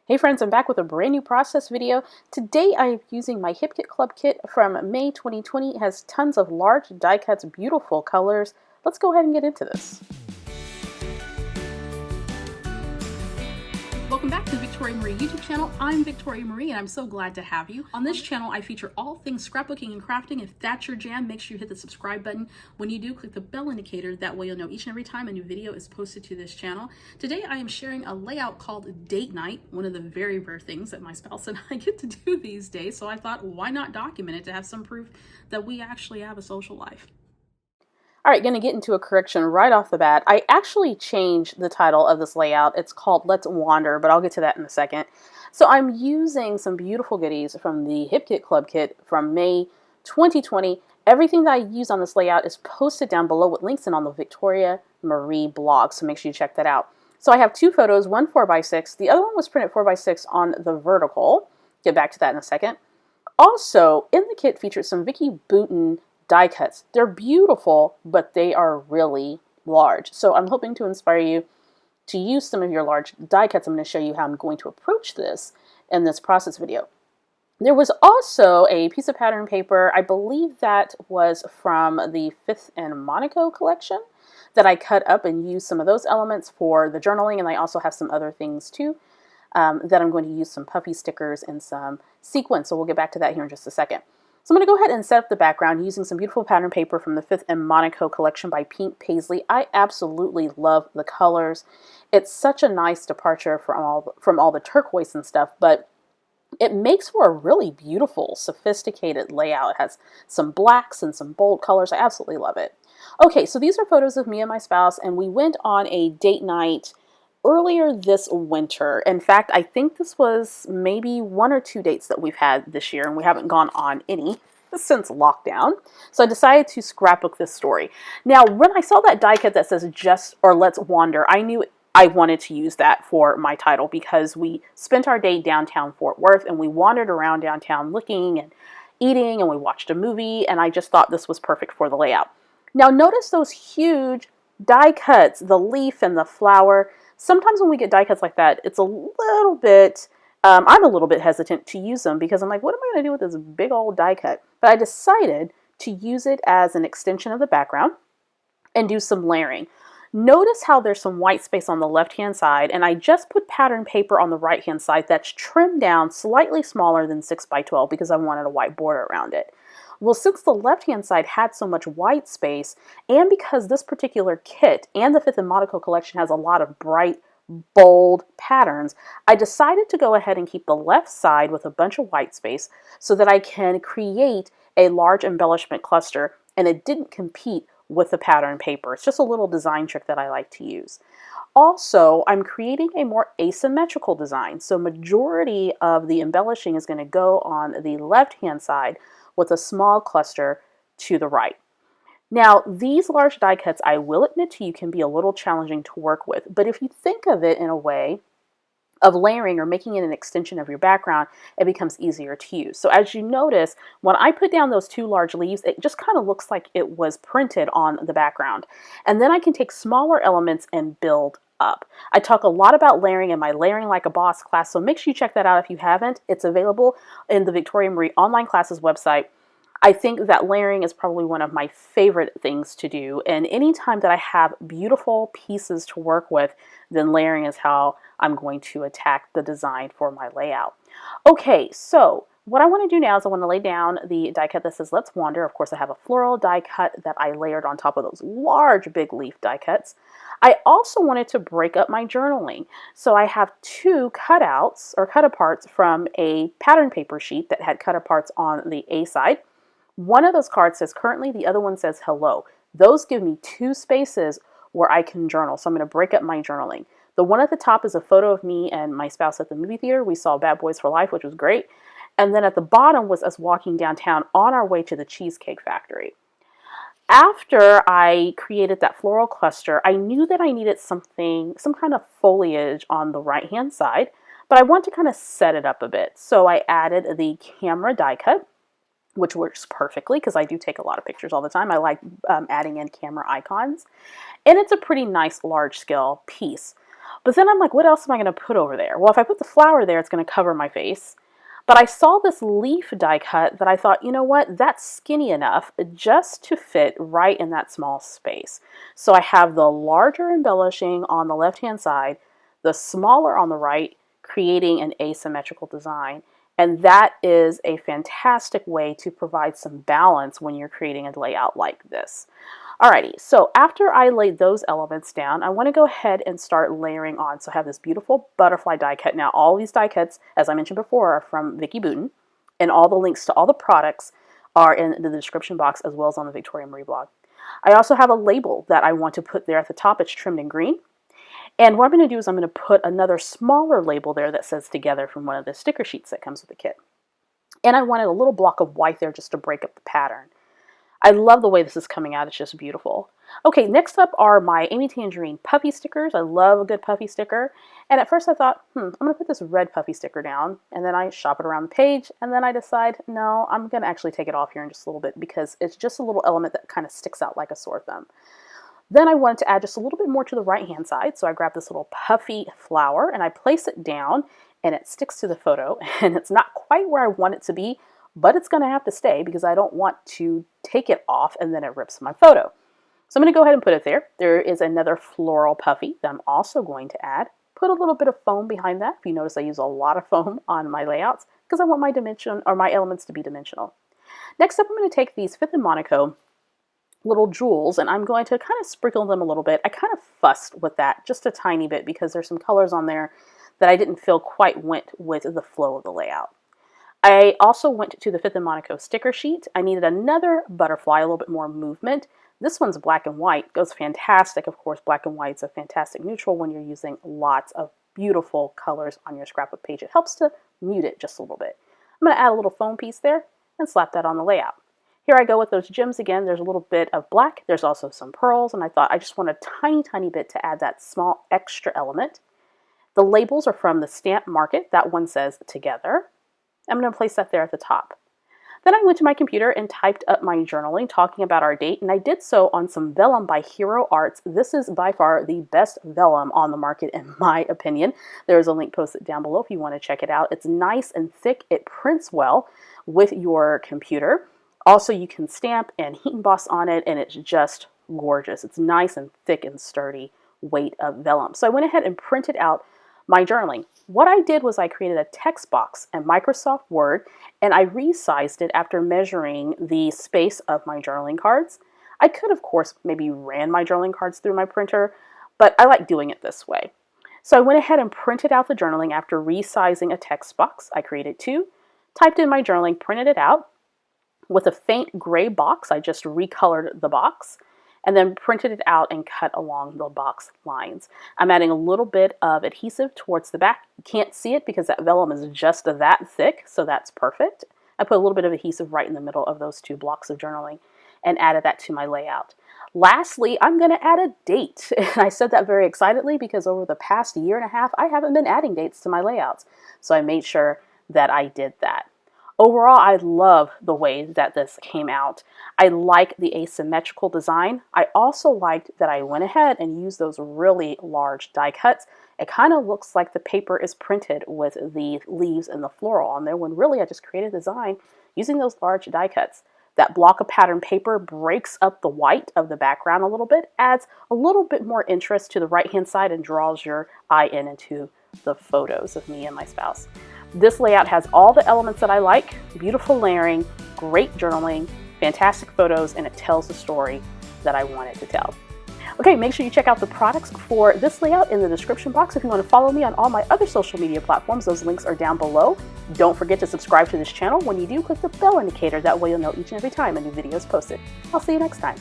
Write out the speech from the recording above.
Hey friends, I'm back with a brand new process video. Today I am using my Hip Kit Club kit from May 2020. It has tons of large die cuts, beautiful colors. Let's go ahead and get into this. Welcome back to the Victoria Marie YouTube channel. I'm Victoria Marie and I'm so glad to have you. On this channel, I feature all things scrapbooking and crafting. If that's your jam, make sure you hit the subscribe button. When you do, click the bell indicator. That way you'll know each and every time a new video is posted to this channel. Today, I am sharing a layout called Date Night, one of the very rare things that my spouse and I get to do these days. So I thought, why not document it to have some proof that we actually have a social life? All right, going to get into a correction right off the bat. I actually changed the title of this layout. It's called Let's Wander, but I'll get to that in a second. So I'm using some beautiful goodies from the Hip Kit Club kit from May 2020. Everything that I use on this layout is posted down below with links in on the Victoria Marie blog, so make sure you check that out. So I have two photos, one 4x6. The other one was printed 4x6 on the vertical. Get back to that in a second. Also, in the kit features some Vicky Bouton die cuts. They're beautiful, but they are really large. So I'm hoping to inspire you to use some of your large die cuts. I'm going to show you how I'm going to approach this in this process video. There was also a piece of pattern paper, I believe that was from the 5th and Monaco collection, that I cut up and used some of those elements for the journaling, and I also have some other things too that I'm going to use some puffy stickers and some sequins, so we'll get back to that here in just a second. So I'm going to go ahead and set up the background using some beautiful pattern paper from the 5th and Monaco collection by Pink Paisley. I absolutely love the colors. It's such a nice departure from all the turquoise and stuff, but it makes for a really beautiful, sophisticated layout. It has some blacks and some bold colors. I absolutely love it. Okay, so these are photos of me and my spouse, and we went on a date night earlier this winter. In fact, I think this was maybe 1 or 2 dates that we've had this year, and we haven't gone on any since lockdown. So I decided to scrapbook this story. Now, when I saw that die cut that says just or let's wander, I knew I wanted to use that for my title because we spent our day downtown Fort Worth and we wandered around downtown looking and eating, and we watched a movie, and I just thought this was perfect for the layout. Now, notice those huge die cuts, the leaf and the flower. Sometimes when we get die cuts like that, it's a little bit, I'm a little bit hesitant to use them because I'm like, what am I going to do with this big old die cut? But I decided to use it as an extension of the background and do some layering. Notice how there's some white space on the left-hand side, and I just put pattern paper on the right-hand side that's trimmed down slightly smaller than 6x12 because I wanted a white border around it. Well, since the left-hand side had so much white space, and because this particular kit and the 5th and Monaco collection has a lot of bright, bold patterns, I decided to go ahead and keep the left side with a bunch of white space so that I can create a large embellishment cluster, and it didn't compete with the pattern paper. It's just a little design trick that I like to use. Also, I'm creating a more asymmetrical design, so majority of the embellishing is going to go on the left-hand side with a small cluster to the right. Now, these large die cuts, I will admit to you, can be a little challenging to work with, but if you think of it in a way of layering or making it an extension of your background, it becomes easier to use. So as you notice, when I put down those 2 large leaves, it just kind of looks like it was printed on the background. And then I can take smaller elements and build up. I talk a lot about layering in my Layering Like a Boss class, so make sure you check that out if you haven't. It's available in the Victoria Marie online classes website. I think that layering is probably one of my favorite things to do, and anytime that I have beautiful pieces to work with, then layering is how I'm going to attack the design for my layout. Okay, so what I want to do now is I want to lay down the die cut that says Let's Wander. Of course, I have a floral die cut that I layered on top of those large big leaf die cuts. I also wanted to break up my journaling. So I have 2 cutouts or cut-aparts from a pattern paper sheet that had cut-aparts on the A side. One of those cards says currently, the other one says hello. Those give me 2 spaces where I can journal. So I'm going to break up my journaling. The one at the top is a photo of me and my spouse at the movie theater. We saw Bad Boys for Life, which was great. And then at the bottom was us walking downtown on our way to the Cheesecake Factory. After I created that floral cluster, I knew that I needed some kind of foliage on the right-hand side, but I want to kind of set it up a bit. So I added the camera die cut, which works perfectly because I do take a lot of pictures all the time. I like adding in camera icons. And it's a pretty nice large scale piece. But then I'm like, what else am I going to put over there? Well, if I put the flower there, it's going to cover my face. But I saw this leaf die cut that I thought, you know what, that's skinny enough just to fit right in that small space. So I have the larger embellishing on the left-hand side, the smaller on the right, creating an asymmetrical design. And that is a fantastic way to provide some balance when you're creating a layout like this. Alrighty, so after I laid those elements down, I want to go ahead and start layering on. So I have this beautiful butterfly die cut. Now all these die cuts, as I mentioned before, are from Vicki Boutin, and all the links to all the products are in the description box as well as on the Victoria Marie blog. I also have a label that I want to put there at the top. It's trimmed in green. And what I'm going to do is I'm going to put another smaller label there that says together from one of the sticker sheets that comes with the kit. And I wanted a little block of white there just to break up the pattern. I love the way this is coming out. It's just beautiful. Okay, next up are my Amy Tangerine Puffy stickers. I love a good Puffy sticker. And at first I thought, I'm going to put this red Puffy sticker down. And then I shop it around the page. And then I decide, no, I'm going to actually take it off here in just a little bit because it's just a little element that kind of sticks out like a sore thumb. Then I wanted to add just a little bit more to the right-hand side. So I grabbed this little puffy flower and I place it down and it sticks to the photo. And it's not quite where I want it to be, but it's going to have to stay because I don't want to take it off and then it rips my photo. So I'm going to go ahead and put it there. There is another floral puffy that I'm also going to add. Put a little bit of foam behind that. If you notice, I use a lot of foam on my layouts because I want my dimension or my elements to be dimensional. Next up, I'm going to take these 5th and Monaco little jewels and I'm going to kind of sprinkle them a little bit. I kind of fussed with that just a tiny bit because there's some colors on there that I didn't feel quite went with the flow of the layout. I also went to the 5th and Monaco sticker sheet. I needed another butterfly, a little bit more movement. This one's black and white. Goes fantastic. Of course, black and white's a fantastic neutral when you're using lots of beautiful colors on your scrapbook page. It helps to mute it just a little bit. I'm going to add a little foam piece there and slap that on the layout. Here I go with those gems again. There's a little bit of black. There's also some pearls, and I thought I just want a tiny, tiny bit to add that small extra element. The labels are from the Stamp Market. That one says Together. I'm going to place that there at the top. Then I went to my computer and typed up my journaling talking about our date, and I did so on some vellum by Hero Arts. This is by far the best vellum on the market in my opinion. There's a link posted down below if you want to check it out. It's nice and thick. It prints well with your computer. Also, you can stamp and heat emboss on it, and it's just gorgeous. It's nice and thick and sturdy weight of vellum. So I went ahead and printed out my journaling. What I did was I created a text box in Microsoft Word and I resized it after measuring the space of my journaling cards. I could, of course, maybe ran my journaling cards through my printer, but I like doing it this way. So I went ahead and printed out the journaling after resizing a text box. I created 2, typed in my journaling, printed it out. With a faint gray box, I just recolored the box and then printed it out and cut along the box lines. I'm adding a little bit of adhesive towards the back. You can't see it because that vellum is just that thick, so that's perfect. I put a little bit of adhesive right in the middle of those 2 blocks of journaling and added that to my layout. Lastly, I'm going to add a date. And I said that very excitedly because over the past year and a half, I haven't been adding dates to my layouts. So I made sure that I did that. Overall, I love the way that this came out. I like the asymmetrical design. I also liked that I went ahead and used those really large die cuts. It kind of looks like the paper is printed with the leaves and the floral on there when really I just created a design using those large die cuts. That block of pattern paper breaks up the white of the background a little bit, adds a little bit more interest to the right-hand side and draws your eye into the photos of me and my spouse. This layout has all the elements that I like, beautiful layering, great journaling, fantastic photos, and it tells the story that I want it to tell. Okay, make sure you check out the products for this layout in the description box. If you want to follow me on all my other social media platforms, those links are down below. Don't forget to subscribe to this channel. When you do, click the bell indicator. That way you'll know each and every time a new video is posted. I'll see you next time.